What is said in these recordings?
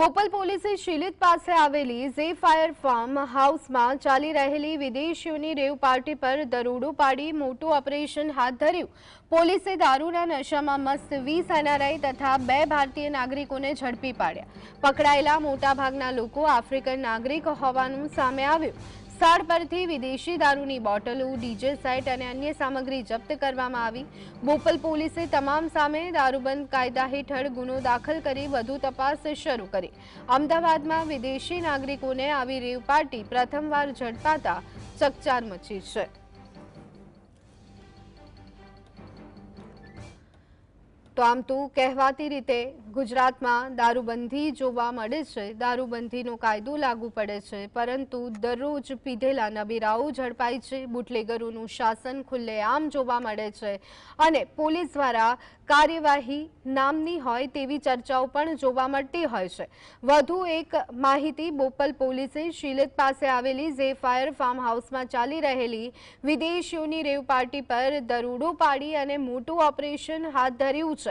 બોપલ પોલીસે શિલિત પાસે આવેલી ઝે ફાયર ફાર્મ હાઉસમાં ચાલી રહેલી વિદેશીઓની રેવ પાર્ટી પર દરોડો પાડી મોટું ઓપરેશન હાથ ધર્યું। પોલીસે દારૂના નશામાં મસ્ત 20 એનઆરઆઈ તથા 2 ભારતીય નાગરિકોને ઝડપી પાડ્યા। પકડાયેલા મોટાભાગના લોકો આફ્રિકન નાગરિક હોવાનું સામે આવ્યું। સ્થળ પરથી વિદેશી દારૂની બોટલો, ડીજે સેટ અને અન્ય સામગ્રી જપ્ત કરવામાં આવી। બોપલ પોલીસે તમામ સામે દારૂબંધ કાયદા હેઠળ ગુનો દાખલ કરી વધુ તપાસ શરૂ કરી। અમદાવાદમાં વિદેશી નાગરિકોને આવી રેવ પાર્ટી પ્રથમવાર ઝડપાતા ચકચાર મચી છે। તો આમ તો કહેવાતી રીતે ગુજરાતમાં દારૂબંધી જોવા મળે છે, દારૂબંધીનો કાયદો લાગુ પડે છે, પરંતુ દરરોજ પીધેલા નબીરાઓ ઝડપાય છે, બુટલેગરોનું શાસન ખુલ્લેઆમ જોવા મળે છે અને પોલીસ દ્વારા કાર્યવાહી નામની હોય તેવી ચર્ચાઓ પણ જોવા મળતી હોય છે। વધુ એક માહિતી, બોપલ પોલીસે શિલિત પાસે આવેલી ઝે ફાયર ફાર્મ હાઉસમાં ચાલી રહેલી વિદેશીઓની રેવ પાર્ટી પર દરોડો પાડી અને મોટું ઓપરેશન હાથ ધર્યું છે।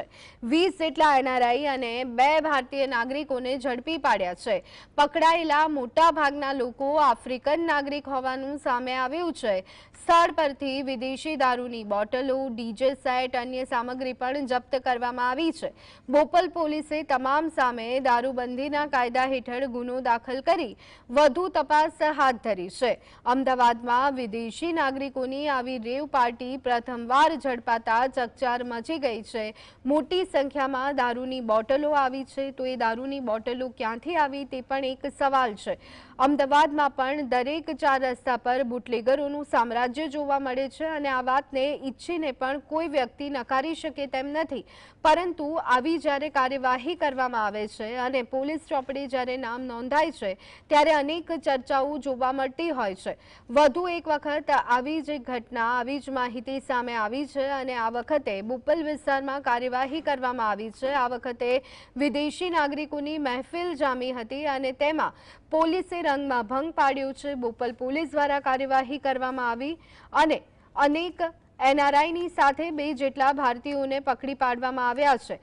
20 જેટલા એનઆરઆઈ અને 2 ભારતીય નાગરિકોને ઝડપી પાડ્યા છે। પકડાયેલા મોટા ભાગના લોકો આફ્રિકન નાગરિક હોવાનું સામે આવ્યું છે। સ્થળ પરથી વિદેશી દારૂની બોટલો, ડીજે સેટ, અન્ય સામગ્રી પણ જપ્ત કરવામાં આવી છે। બોપલ પોલીસે તમામ સામે દારૂબંધીના કાયદા હેઠળ ગુનો દાખલ કરી વધુ તપાસ હાથ ધરી છે। અમદાવાદમાં વિદેશી નાગરિકોની આવી રેવ પાર્ટી પ્રથમવાર ઝડપાતા ચકચાર મચી ગઈ છે। મોટી સંખ્યામાં દારૂની બોટલો આવી છે, તો એ દારૂની બોટલો ક્યાંથી આવી તે પણ એક સવાલ છે। અમદાવાદમાં પણ દરેક 4 રસ્તા પર બુટલેગરોનું સામ્રાજ્ય જોવા મળે છે અને આ વાતને ઈચ્છીને પણ કોઈ વ્યક્તિ નકારી શકે તેમ નથી, પરંતુ આવી જ્યારે કાર્યવાહી કરવામાં આવે છે અને પોલીસ ચોપડે જ્યારે નામ નોંધાય છે ત્યારે અનેક ચર્ચાઓ જોવા મળતી હોય છે। વધુ એક વખત આવી જ ઘટના, આવી જ માહિતી સામે આવી છે અને આ વખતે બોપલ વિસ્તારમાં કાર્યવાહી કરવામાં આવી છે। આ વખતે વિદેશી નાગરિકોની મહેફિલ જામી હતી અને તેમાં પોલીસે રંગમાં ભંગ પાડ્યો છે। બોપલ પોલીસ દ્વારા કાર્યવાહી કરવામાં આવી અને અનેક એનઆરઆઈની સાથે 2 જેટલા ભારતીયોને પકડી પાડવામાં આવ્યા છે।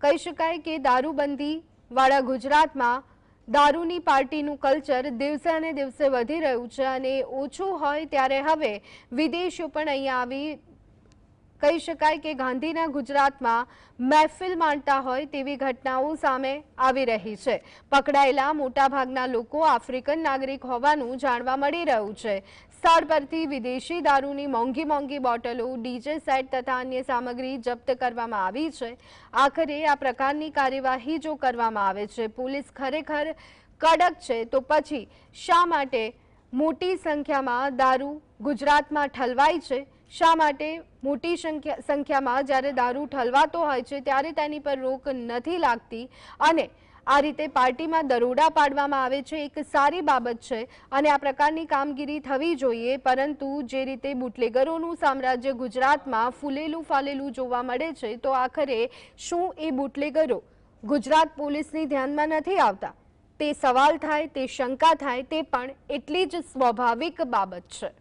કહી શકાય કે દારૂબંધી વાળા ગુજરાતમાં દારૂની પાર્ટીનું કલ્ચર દિવસે ને દિવસે વધી રહ્યું છે અને ઓછું હોય ત્યારે હવે વિદેશીઓ પણ અહીંયા આવી કહી શકાય કે ગાંધીના ગુજરાતમાં મહેફિલ માણતા હોય તેવી ઘટનાઓ સામે આવી રહી છે। પકડાયેલા મોટાભાગના લોકો આફ્રિકન નાગરિક હોવાનું જાણવા મળી રહ્યું છે। સ્થળ પરથી વિદેશી દારૂની મોંઘી બોટલો, ડીજે સેટ તથા અન્ય સામગ્રી જપ્ત કરવામાં આવી છે। આખરે આ પ્રકારની કાર્યવાહી જો કરવામાં આવે છે, પોલીસ ખરેખર કડક છે, તો પછી શા માટે મોટી સંખ્યામાં દારૂ ગુજરાતમાં ઠલવાય છે? શા માટે મોટી સંખ્યામાં જ્યારે દારૂ ઠલવાતો હોય છે ત્યારે તેની પર રોક નથી લાગતી અને આ રીતે પાર્ટીમાં દરોડા પાડવામાં આવે છે? એક સારી બાબત છે અને આ પ્રકારની કામગીરી થવી જોઈએ, પરંતુ જે રીતે બુટલેગરોનું સામ્રાજ્ય ગુજરાતમાં ફૂલેલું ફાલેલું જોવા મળે છે, તો આખરે શું એ બુટલેગરો ગુજરાત પોલીસની ધ્યાનમાં નથી આવતા? તે સવાલ થાય, તે શંકા થાય, તે પણ એટલી જ સ્વાભાવિક બાબત છે।